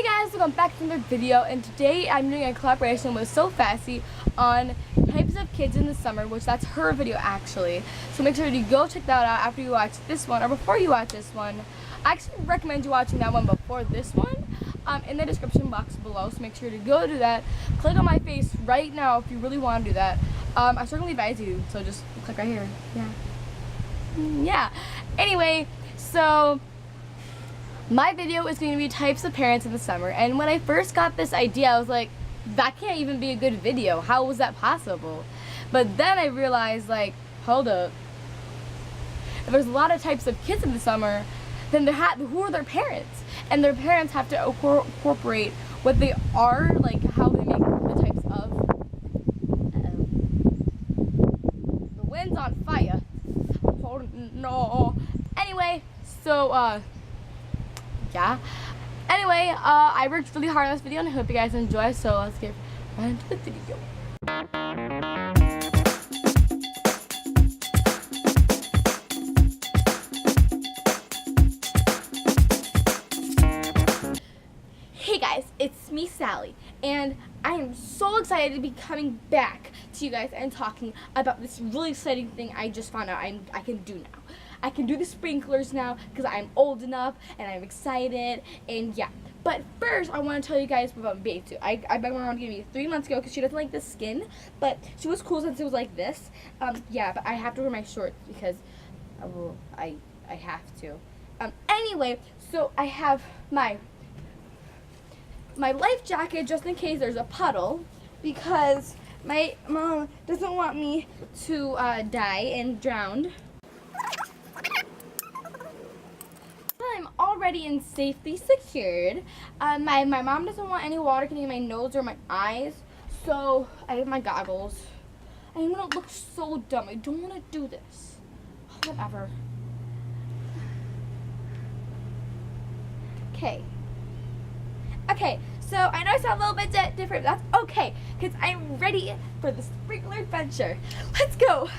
Hey guys, welcome back to another video, and today I'm doing a collaboration with So Fassy on types of kids in the summer, which that's her video actually. So make sure to go check that out after you watch this one, or before you watch this one. I actually recommend you watching that one before this one in the description box below, so make sure to go do that. Click on my face right now if you really want to do that. I strongly advise you, so just click right here. Yeah. Anyway, so my video is going to be types of parents in the summer, and when I first got this idea, I was like, that can't even be a good video. How was that possible? But then I realized, like, hold up. If there's a lot of types of kids in the summer, then who are their parents? And their parents have to incorporate what they are, like how they make the types of. The wind's on fire. Oh no. Anyway, so yeah. Anyway, I worked really hard on this video and I hope you guys enjoy, so let's get right into the video. Hey guys, it's me, Sally, and I am so excited to be coming back to you guys and talking about this really exciting thing I just found out I can do now. I can do the sprinklers now because I'm old enough and I'm excited, and yeah. But first, I want to tell you guys about Babe too. I begged my mom to give me 3 months ago because she doesn't like the skin, but she was cool since it was like this. Yeah, but I have to wear my shorts because I have to. Anyway, so I have my life jacket just in case there's a puddle because my mom doesn't want me to die and drown. I'm already and safely secured. My mom doesn't want any water getting in my nose or my eyes, so I have my goggles. I'm gonna look so dumb. I don't want to do this. Whatever. Okay, so I know I sound a little bit different, but that's okay, because I'm ready for the sprinkler adventure. Let's go!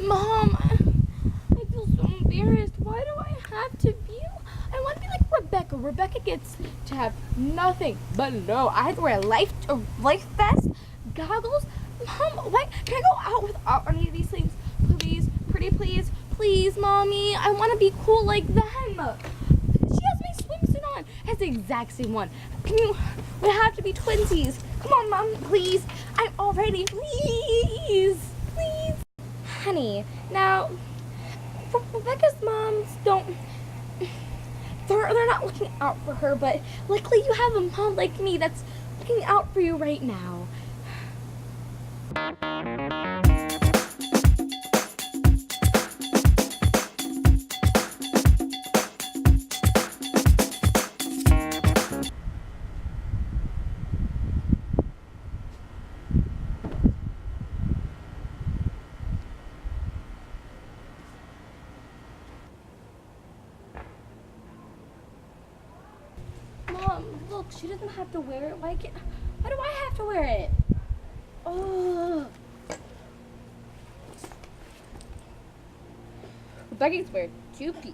Mom, I feel so embarrassed. Why do I have to be? I want to be like Rebecca. Rebecca gets to have nothing but no. I have to wear a life vest, goggles. Mom, why can I go out without any of these things? Please, pretty please, please, mommy. I want to be cool like them. She has my swimsuit on. It has the exact same one. We have to be twinsies. Come on, mom, please. I'm all ready. Please. Honey, now, Rebecca's moms they're not looking out for her, but luckily you have a mom like me that's looking out for you right now. Mom, look, she doesn't have to wear it. Why do I have to wear it? Oh. Rebecca's wearing 2-piece.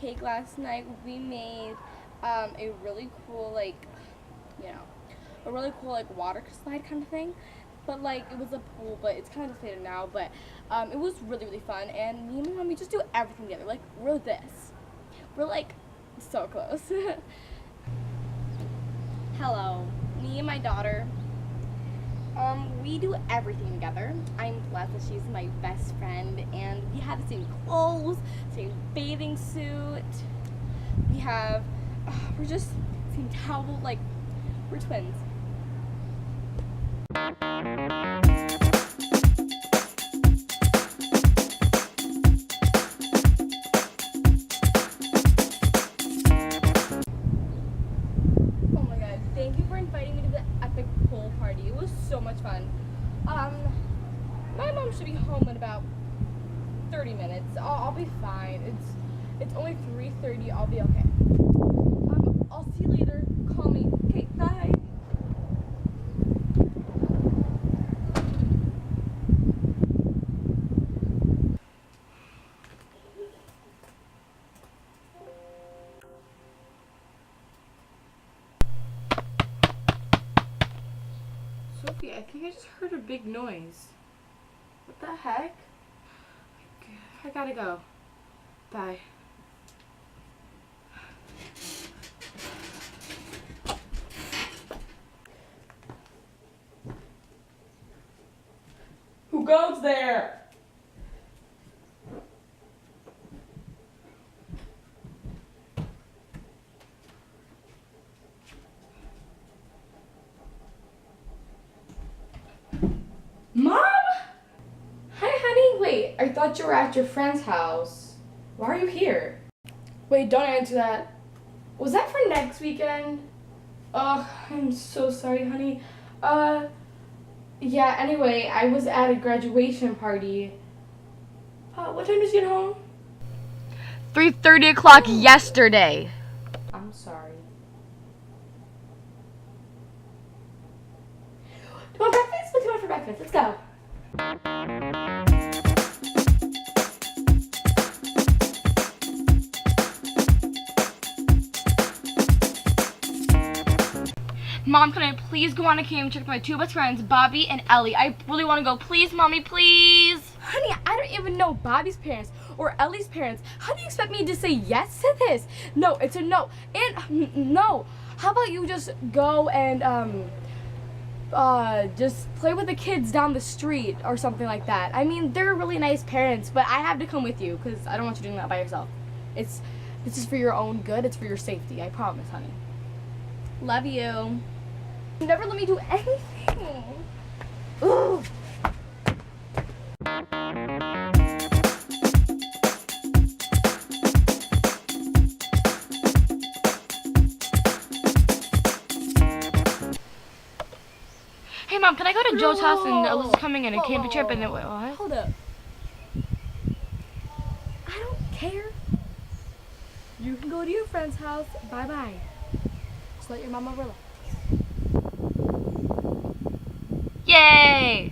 cake last night. We made a really cool, like, a really cool, like, water slide kind of thing. But, like, it was a pool, but it's kind of faded now. But it was really, really fun. And me and my mom, we just do everything together. Like, we're this. We're, like, so close. Hello. Me and my daughter. We do everything together. I'm blessed that she's my best friend, and we have the same clothes, same bathing suit. We have, we're just same towel, like, we're twins. Oh my god, thank you for inviting me to the epic pool party. It was so much fun. My mom should be home in about 30 minutes. I'll be fine. It's only 3:30. I'll be okay. I'll see you later. Call me. Okay, bye. Sophie, I think I just heard a big noise. What the heck? I gotta go. Bye. Who goes there? Mom? Hi, honey. Wait, I thought you were at your friend's house. Why are you here? Wait, don't answer that. Was that for next weekend? Oh, I'm so sorry, honey. Yeah, anyway, I was at a graduation party. What time did you get home? 3:30 o'clock yesterday. I'm sorry. Do you want breakfast? What do you want for breakfast? Let's go. Mom, can I please go on a camp trip with my two best friends, Bobby and Ellie? I really want to go. Please, Mommy, please. Honey, I don't even know Bobby's parents or Ellie's parents. How do you expect me to say yes to this? No, it's a no. And no. How about you just go and just play with the kids down the street or something like that? I mean, they're really nice parents, but I have to come with you because I don't want you doing that by yourself. This is for your own good. It's for your safety. I promise, honey. Love you. You never let me do anything. Ugh. Hey, Mom, can I go to Joe's house and Ellie's coming in a camping trip and then what? Hold up. I don't care. You can go to your friend's house. Bye-bye. Just let your mama relax. Yay!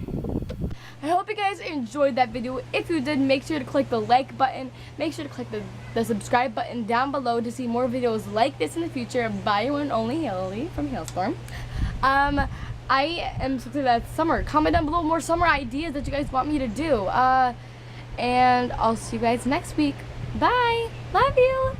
I hope you guys enjoyed that video. If you did, make sure to click the like button. Make sure to click the subscribe button down below to see more videos like this in the future by your one and only Haley from HailStorm. I am so excited that it's summer. Comment down below more summer ideas that you guys want me to do. And I'll see you guys next week. Bye. Love you.